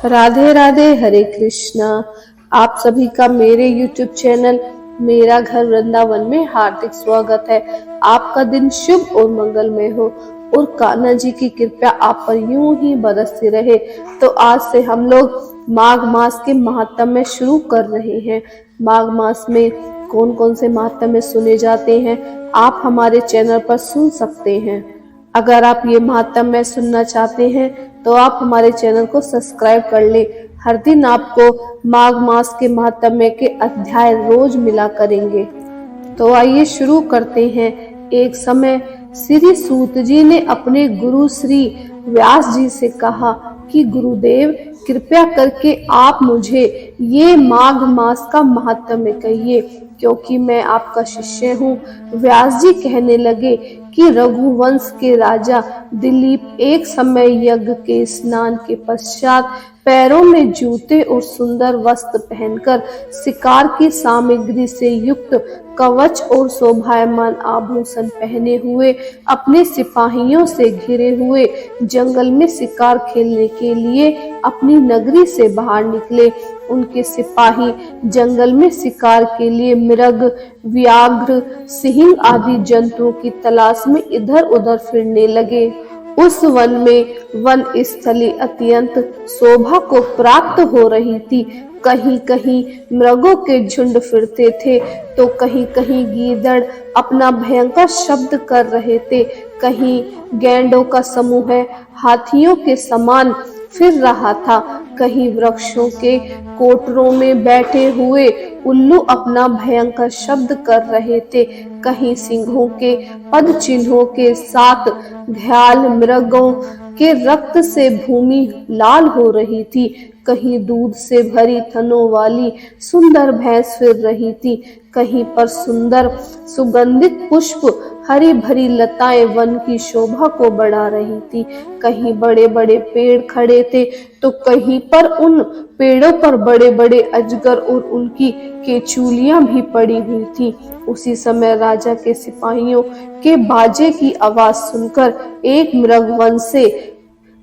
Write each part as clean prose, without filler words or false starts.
राधे राधे, हरे कृष्णा। आप सभी का मेरे YouTube चैनल मेरा घर वृंदावन में हार्दिक स्वागत है। आपका दिन शुभ और मंगलमय हो और कान्हा जी की कृपा आप पर यूं ही बरसती रहे। तो आज से हम लोग माघ मास के महात्म्य शुरू कर रहे हैं। माघ मास में कौन कौन से महात्म्य सुने जाते हैं आप हमारे चैनल पर सुन सकते हैं। अगर आप ये महात्म्य सुनना चाहते हैं तो आप हमारे चैनल को सब्सक्राइब कर ले। हर दिन आपको माघ मास के महात्म्य के अध्याय रोज मिला करेंगे। तो आइए शुरू करते हैं। एक समय श्री सूत जी ने अपने गुरु श्री व्यास जी से कहा कि गुरुदेव, कृपया करके आप मुझे ये माघ मास का महात्म्य कहिए, क्योंकि मैं आपका शिष्य हूँ। व्यास जी कहने लगे कि रघुवंश के राजा दिलीप एक समय यज्ञ के स्नान के पश्चात पैरों में जूते और सुंदर वस्त्र पहनकर शिकार की सामग्री से युक्त कवच और शोभायमान आभूषण पहने हुए अपने सिपाहियों से घिरे हुए जंगल में शिकार खेलने के लिए अपनी नगरी से बाहर निकले। उनके सिपाही जंगल में शिकार के लिए मृग, व्याघ्र, सिंह आदि जंतुओं की तलाश में इधर उधर फिरने लगे। उस वन में वन स्थली अत्यंत शोभा को प्राप्त हो रही थी। कहीं कहीं मृगों के झुंड फिरते थे तो कहीं कहीं गीदड़ अपना भयंकर शब्द कर रहे थे। कहीं गैंडों का समूह हाथियों के समान फिर रहा था। कहीं वृक्षों के कोटरों में बैठे हुए उल्लू अपना भयंकर शब्द कर रहे थे। कहीं सिंहों के पद चिन्हों के साथ घायल मृगों के रक्त से भूमि लाल हो रही थी। कहीं दूध से भरी थनों वाली सुंदर भैंस फिर रही थी। कहीं पर सुंदर सुगंधित पुष्प, हरी भरी लताएं वन की शोभा को बढ़ा रही थी। कहीं बड़े बड़े पेड़ खड़े थे तो कहीं पर उन पेड़ों पर बड़े बड़े अजगर और उनकी केचुलियां भी पड़ी हुई थी। उसी समय राजा के सिपाहियों के बाजे की आवाज सुनकर एक मृग वन से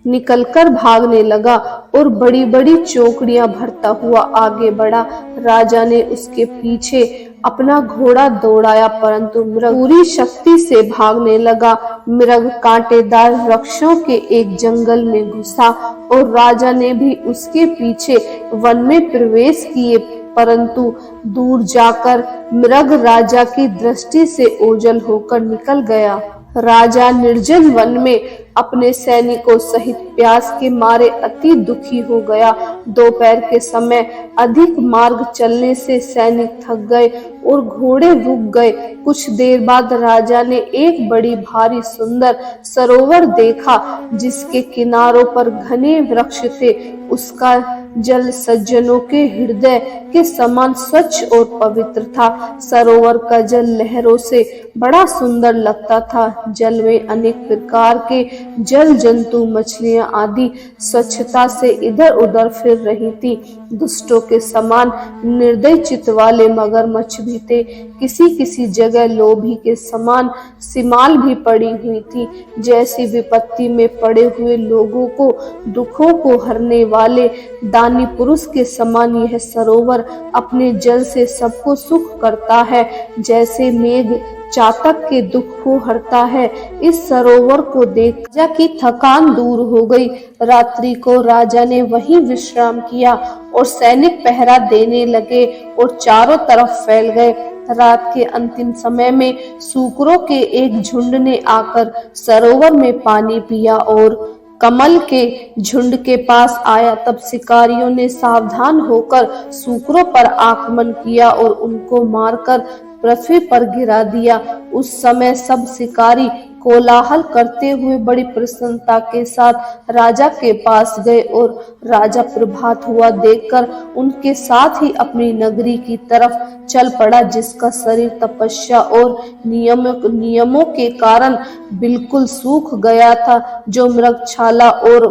निकलकर भागने लगा और बड़ी बड़ी चौकड़ियां भरता हुआ आगे बढ़ा। राजा ने उसके पीछे अपना घोड़ा दौड़ाया, परंतु मृग पूरी शक्ति से भागने लगा। मृग कांटेदार वृक्षों के एक जंगल में घुसा और राजा ने भी उसके पीछे वन में प्रवेश किए, परंतु दूर जाकर मृग राजा की दृष्टि से ओझल होकर निकल गया। राजा निर्जन वन में अपने सैनिकों सहित प्यास के मारे अति दुखी हो गया। दोपहर के समय अधिक मार्ग चलने से सैनिक थक गए और घोड़े रुक गए। कुछ देर बाद राजा ने एक बड़ी भारी सुंदर सरोवर देखा जिसके किनारों पर घने वृक्ष थे। उसका जल सज्जनों के हृदय के समान स्वच्छ और पवित्र था। सरोवर का जल लहरों से बड़ा सुंदर लगता था। जल में अनेक प्रकार के जल जंतु, मछलियां आदि स्वच्छता से इधर उधर फिर रही थी। दुष्टों के समान निर्दय चित्त वाले मगरमच्छ भी थे। किसी किसी जगह लोभी के समान सिमाल भी पड़ी हुई थी। जैसी विपत्ति में पड़े हुए लोगों को दुखों को हरने वाले दानी पुरुष के समान यह सरोवर अपने जल से सबको सुख करता है। जैसे मेघ चातक के दुख को हरता है, इस सरोवर को देख राजा की थकान दूर हो गई। रात्रि को राजा ने वहीं विश्राम किया और सैनिक पहरा देने लगे और चारों तरफ फैल गए। रात के अंतिम समय में सूकरों के एक झुंड ने आकर सरोवर में पानी पिया और कमल के झुंड के पास आया। तब शिकारियों ने सावधान होकर सूकरों पर आक्रमण किया और उनको मारकर पृथ्वी पर गिरा दिया। उस समय सब शिकारी कोलाहल करते हुए बड़ी प्रसन्नता के साथ राजा के पास गए और राजा प्रभात हुआ देखकर उनके साथ ही अपनी नगरी की तरफ चल पड़ा, जिसका शरीर तपस्या और नियमों के कारण बिल्कुल सूख गया था। जो मृगछाला और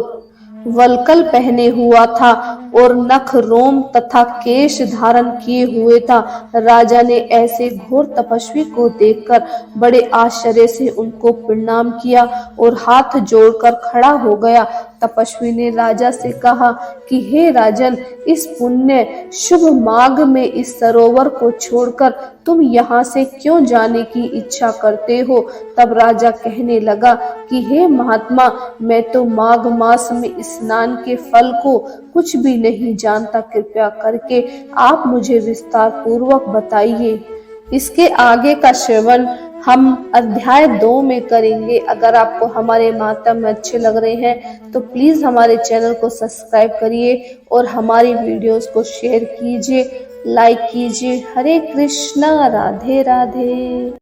वलकल पहने हुआ था और नख, रोम तथा केश धारण किए हुए था। राजा ने ऐसे घोर तपस्वी को देखकर बड़े आश्चर्य से उनको प्रणाम किया और हाथ जोड़कर खड़ा हो गया। तपस्वी ने राजा से कहा कि हे राजन, इस पुण्य शुभ माघ में इस सरोवर को छोड़कर तुम यहाँ से क्यों जाने की इच्छा करते हो? तब राजा कहने लगा कि हे महात्मा, मैं तो माघ मास में स्नान के फल को कुछ भी नहीं जानता। कृपया करके आप मुझे विस्तार पूर्वक बताइए। इसके आगे का श्रवण हम अध्याय 2 में करेंगे। अगर आपको हमारे मातम अच्छे लग रहे हैं तो प्लीज हमारे चैनल को सब्सक्राइब करिए और हमारी वीडियोस को शेयर कीजिए, लाइक कीजिए। हरे कृष्णा, राधे राधे।